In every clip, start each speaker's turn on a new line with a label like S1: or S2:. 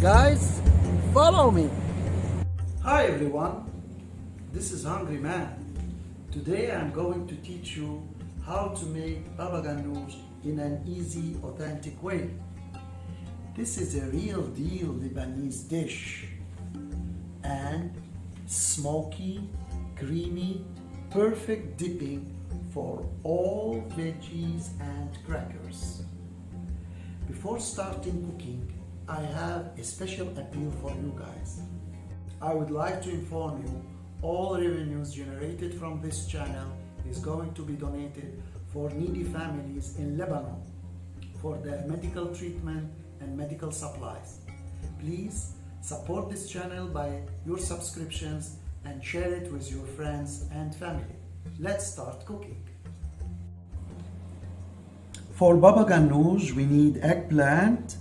S1: Guys, follow me.
S2: Hi everyone, this is Hungry Man. Today I'm going to teach you how to make baba ganoush in an easy, authentic way. This is a real deal Lebanese dish and smoky, creamy, perfect dipping for all veggies and crackers. Before starting cooking, I have a special appeal for you guys. I would like to inform you all revenues generated from this channel is going to be donated for needy families in Lebanon for their medical treatment and medical supplies. Please support this channel by your subscriptions and share it with your friends and family. Let's start cooking. For baba ganoush, we need eggplant,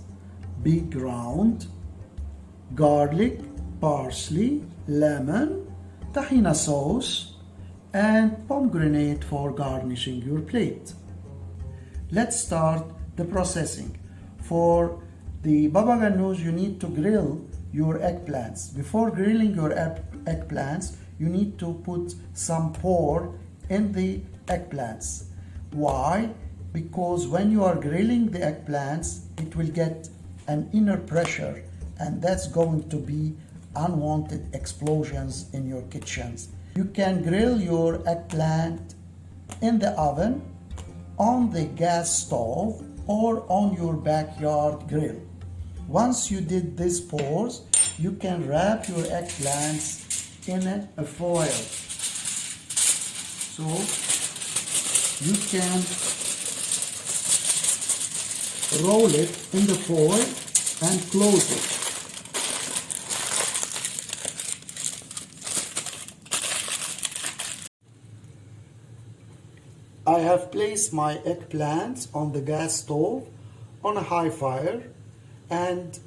S2: big round, garlic, parsley, lemon, tahina sauce, and pomegranate for garnishing your plate. Let's start the processing. For the baba ganoush, you need to grill your eggplants. Before grilling your eggplants, you need to put some pork in the eggplants. Why? Because when you are grilling the eggplants, it will get an inner pressure, and that's going to be unwanted explosions in your kitchens. You can grill your eggplant in the oven, on the gas stove, or on your backyard grill. Once you did this pores, you can wrap your eggplants in a foil. So you can roll it in the foil and close it. I have placed my eggplants on the gas stove on a high fire, and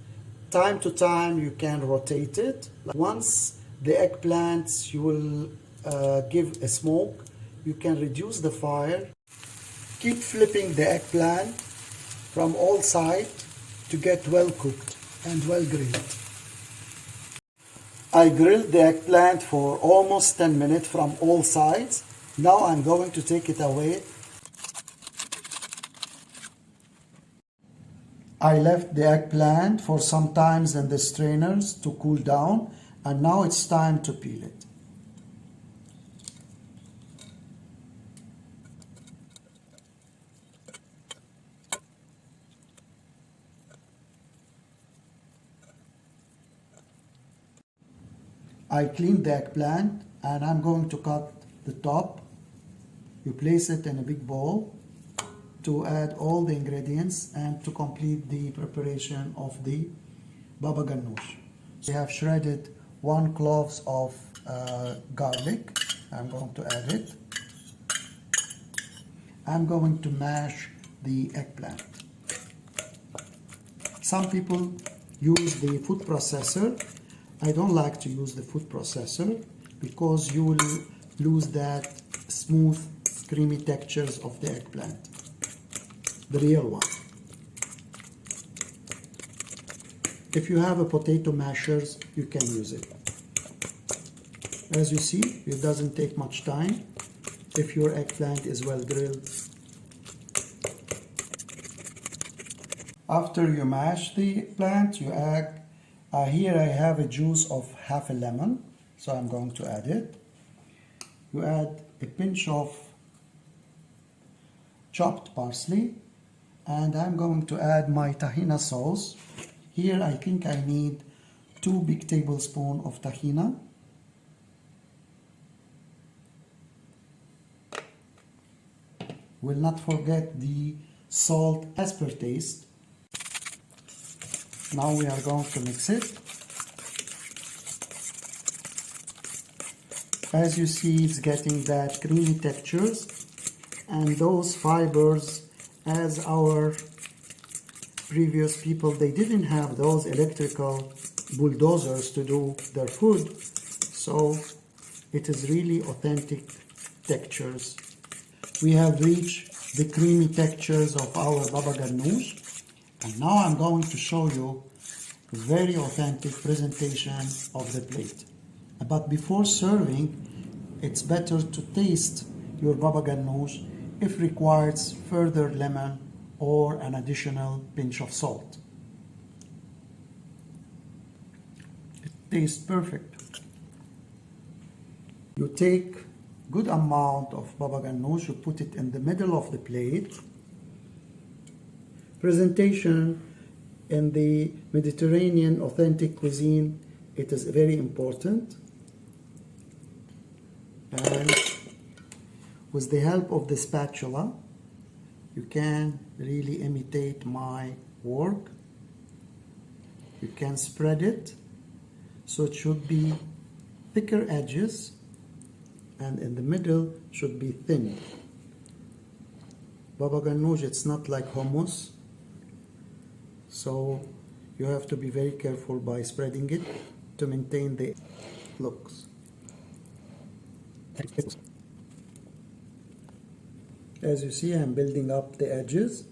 S2: time to time you can rotate it. Once the eggplants you will give a smoke, you can reduce the fire. Keep flipping the eggplant from all sides to get well cooked and well grilled. I grilled the eggplant for almost 10 minutes from all sides. Now I'm going to take it away. I left the eggplant for some time in the strainers to cool down, and now it's time to peel it. I cleaned the eggplant and I'm going to cut the top. You place it in a big bowl to add all the ingredients and to complete the preparation of the baba ganoush. We have shredded 1 clove of garlic. I'm going to add it. I'm going to mash the eggplant. Some people use the food processor. I don't like to use the food processor because you will lose that smooth, creamy textures of the eggplant, the real one. If you have a potato mashers, you can use it. As you see, it doesn't take much time if your eggplant is well grilled. After you mash the plant, you add here I have a juice of half a lemon, so I'm going to add it. You add a pinch of chopped parsley, and I'm going to add my tahina sauce. Here I think I need 2 big tablespoons of tahina. Will not forget the salt as per taste. Now we are going to mix it. As you see, it's getting that creamy textures, and those fibers, as our previous people, they didn't have those electrical bulldozers to do their food, so it is really authentic textures. We have reached the creamy textures of our baba ganoush. And now I'm going to show you very authentic presentation of the plate. But before serving, it's better to taste your baba ganoush if requires further lemon or an additional pinch of salt. It tastes perfect. You take good amount of baba ganoush, you put it in the middle of the plate. Presentation in the Mediterranean authentic cuisine, it is very important. And with the help of the spatula, you can really imitate my work. You can spread it so it should be thicker edges, and in the middle should be thin. Baba ganoush, it's not like hummus, so you have to be very careful by spreading it to maintain the looks. As you see, I'm building up the edges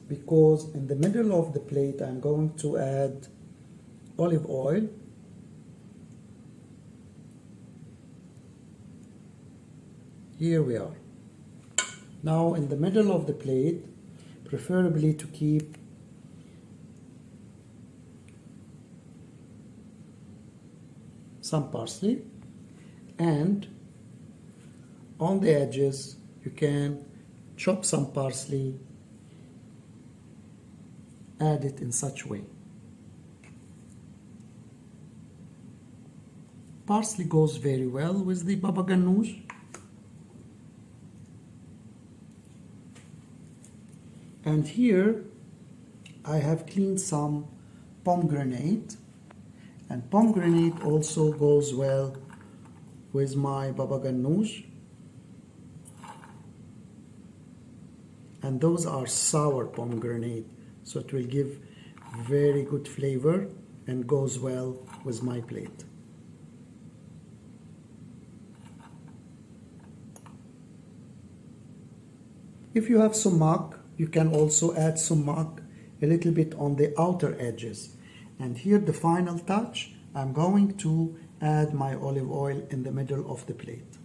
S2: because in the middle of the plate I'm going to add olive oil. Here we are. Now in the middle of the plate, preferably to keep some parsley, and on the edges you can chop some parsley, add it in such way. Parsley goes very well with the baba ganoush. And here I have cleaned some pomegranate, and pomegranate also goes well with my baba ganoush. And those are sour pomegranate, so it will give very good flavor and goes well with my plate. If you have sumac, you can also add sumac a little bit on the outer edges. And here the final touch, I'm going to add my olive oil in the middle of the plate.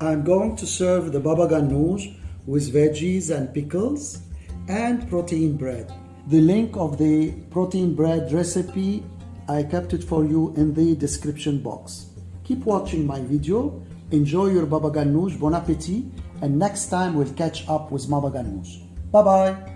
S2: I'm going to serve the baba ganoush with veggies and pickles and protein bread. The link of the protein bread recipe, I kept it for you in the description box. Keep watching my video, enjoy your baba ganoush, bon appetit, and next time we'll catch up with baba ganoush. Bye bye.